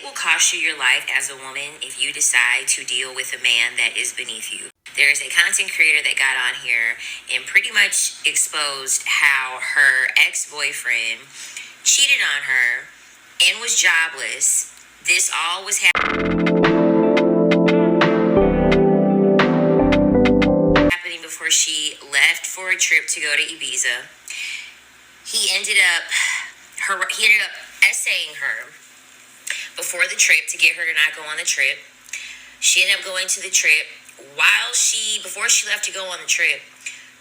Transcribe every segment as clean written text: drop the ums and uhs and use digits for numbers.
will cost you your life as a woman if you decide to deal with a man that is beneath you. There is a content creator that got on here and pretty much exposed how her ex-boyfriend cheated on her and was jobless. This all was happening before she left for a trip to go to Ibiza. He ended up essaying her before the trip to get her to not go on the trip. She ended up going to the trip. Before she left to go on the trip,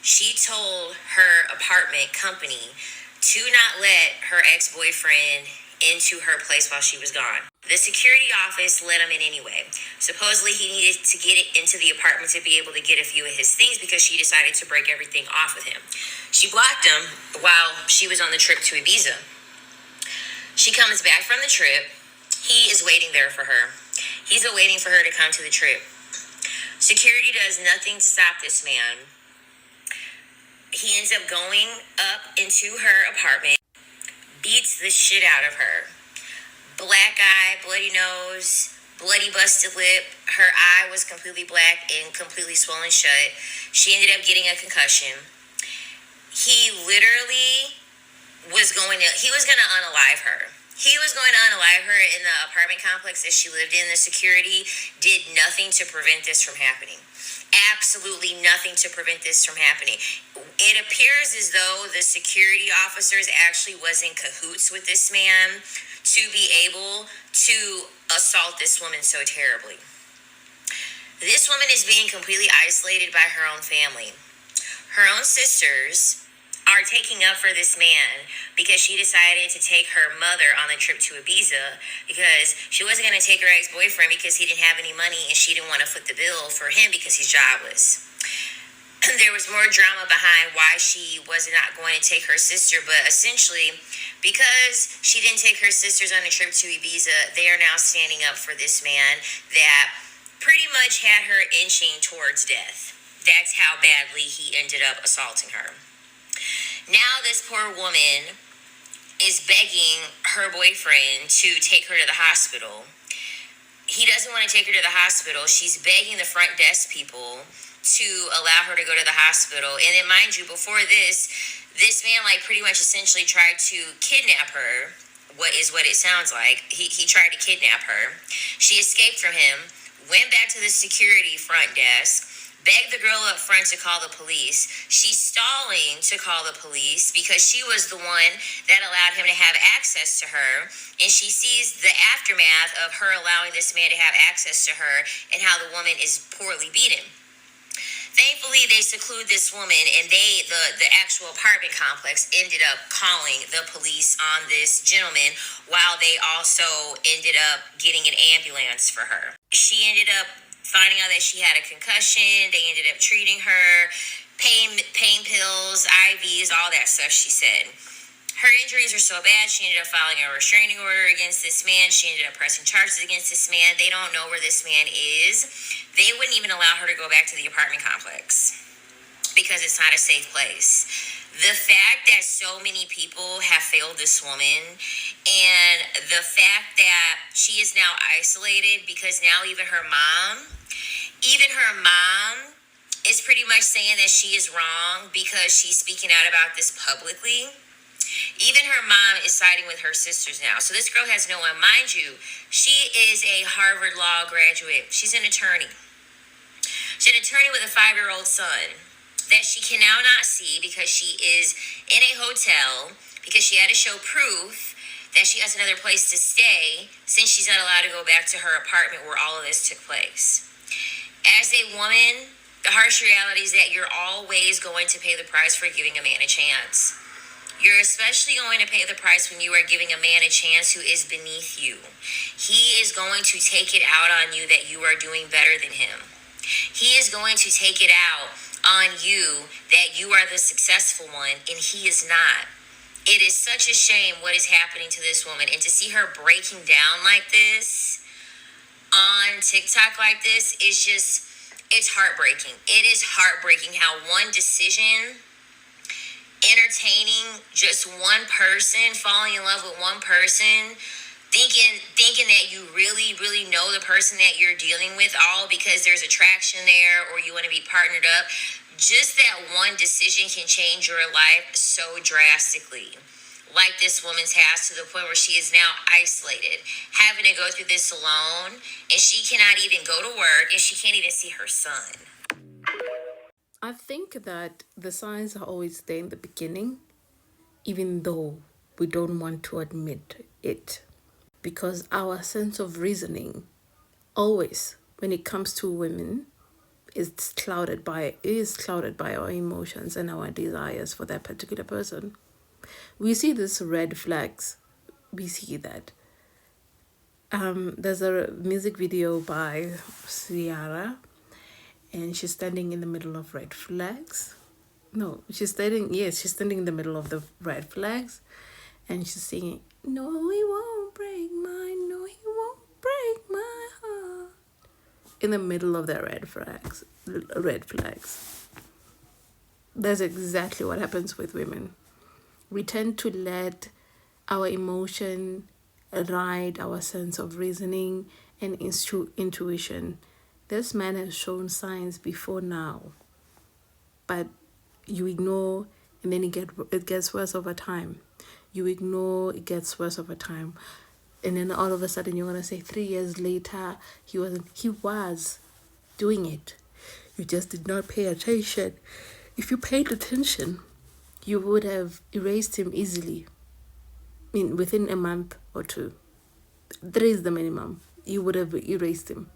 she told her apartment company to not let her ex-boyfriend into her place while she was gone. The security office let him in anyway. Supposedly he needed to get it into the apartment to be able to get a few of his things because she decided to break everything off with him. She blocked him while she was on the trip to Ibiza. She comes back from the trip. He is waiting there for her. He's waiting for her to come to the trip. Security does nothing to stop this man. He ends up going up into her apartment, beats the shit out of her. Black eye, bloody nose, bloody busted lip. Her eye was completely black and completely swollen shut. She ended up getting a concussion. He literally was going to unalive her. He was going to unalive her in the apartment complex that she lived in. The security did nothing to prevent this from happening. Absolutely nothing to prevent this from happening. It appears as though the security officers actually was in cahoots with this man to be able to assault this woman so terribly. This woman is being completely isolated by her own family. Her own sisters are taking up for this man because she decided to take her mother on the trip to Ibiza because she wasn't going to take her ex-boyfriend because he didn't have any money and she didn't want to foot the bill for him because he's jobless. There was more drama behind why she was not going to take her sister, but essentially because she didn't take her sisters on a trip to Ibiza, they are now standing up for this man that pretty much had her inching towards death. That's how badly he ended up assaulting her. Now this poor woman is begging her boyfriend to take her to the hospital. He doesn't want to take her to the hospital. She's begging the front desk people to allow her to go to the hospital. And then mind you, before this man pretty much essentially tried to kidnap her. What it sounds like. He tried to kidnap her. She escaped from him, went back to the security front desk, begged the girl up front to call the police. She's stalling to call the police because she was the one that allowed him to have access to her. And she sees the aftermath of her allowing this man to have access to her and how the woman is poorly beaten. Thankfully, they seclude this woman, and the actual apartment complex ended up calling the police on this gentleman while they also ended up getting an ambulance for her. She ended up finding out that she had a concussion. They ended up treating her, pain pills, IVs, all that stuff, she said. Her injuries were so bad, she ended up filing a restraining order against this man. She ended up pressing charges against this man. They don't know where this man is. They wouldn't even allow her to go back to the apartment complex because it's not a safe place. The fact that so many people have failed this woman and the fact that she is now isolated because now even her mom is pretty much saying that she is wrong because she's speaking out about this publicly. Even her mom is siding with her sisters now. So this girl has no one. Mind you, she is a Harvard Law graduate. She's an attorney. She's an attorney with a 5-year-old son that she can now not see because she is in a hotel because she had to show proof that she has another place to stay since she's not allowed to go back to her apartment where all of this took place. As a woman, the harsh reality is that you're always going to pay the price for giving a man a chance. You're especially going to pay the price when you are giving a man a chance who is beneath you. He is going to take it out on you that you are doing better than him. He is going to take it out on you that you are the successful one and he is not. It is such a shame what is happening to this woman, and to see her breaking down like this on TikTok like this is just, it's heartbreaking. It is heartbreaking how one decision, entertaining just one person, falling in love with one person, thinking that you really, really know the person that you're dealing with, all because there's attraction there or you want to be partnered up, just that one decision can change your life so drastically. Like this woman's has, to the point where she is now isolated, having to go through this alone, and she cannot even go to work, and she can't even see her son. I think that the signs are always there in the beginning, even though we don't want to admit it. Because our sense of reasoning, always, when it comes to women, is clouded by our emotions and our desires for that particular person. We see these red flags. We see that. There's a music video by Ciara, and she's standing in the middle of red flags. No, she's standing in the middle of the red flags, and she's singing, "No, he won't break mine, no, he won't break my heart." In the middle of the red flags. That's exactly what happens with women. We tend to let our emotion ride our sense of reasoning and intuition. This man has shown signs before now, but you ignore, and then it gets worse over time. You ignore, it gets worse over time. And then all of a sudden you're gonna say 3 years later he was doing it. You just did not pay attention. If you paid attention, you would have erased him easily. Within a month or two. 3 is the minimum. You would have erased him.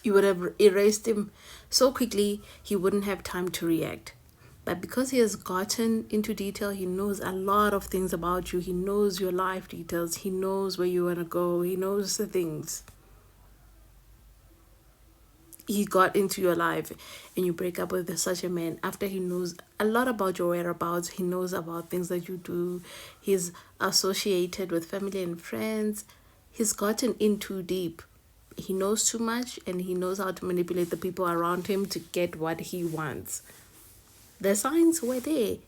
You would have erased him so quickly he wouldn't have time to react. But because he has gotten into detail, he knows a lot of things about you. He knows your life details. He knows where you want to go. He knows the things. He got into your life, and you break up with such a man after he knows a lot about your whereabouts. He knows about things that you do. He's associated with family and friends. He's gotten in too deep. He knows too much, and he knows how to manipulate the people around him to get what he wants. The signs were there.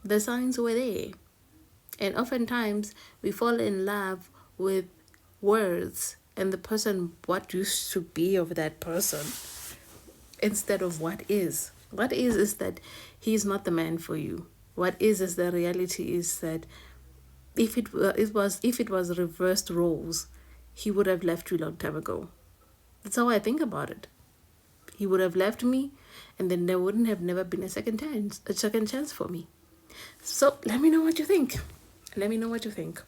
The signs were there. And oftentimes we fall in love with words and the person, what used to be of that person, instead of what is. What is that he's not the man for you. What is the reality is that if it was reversed roles, he would have left you a long time ago. That's how I think about it. He would have left me, and then there wouldn't have never been a second chance for me. So let me know what you think. Let me know what you think.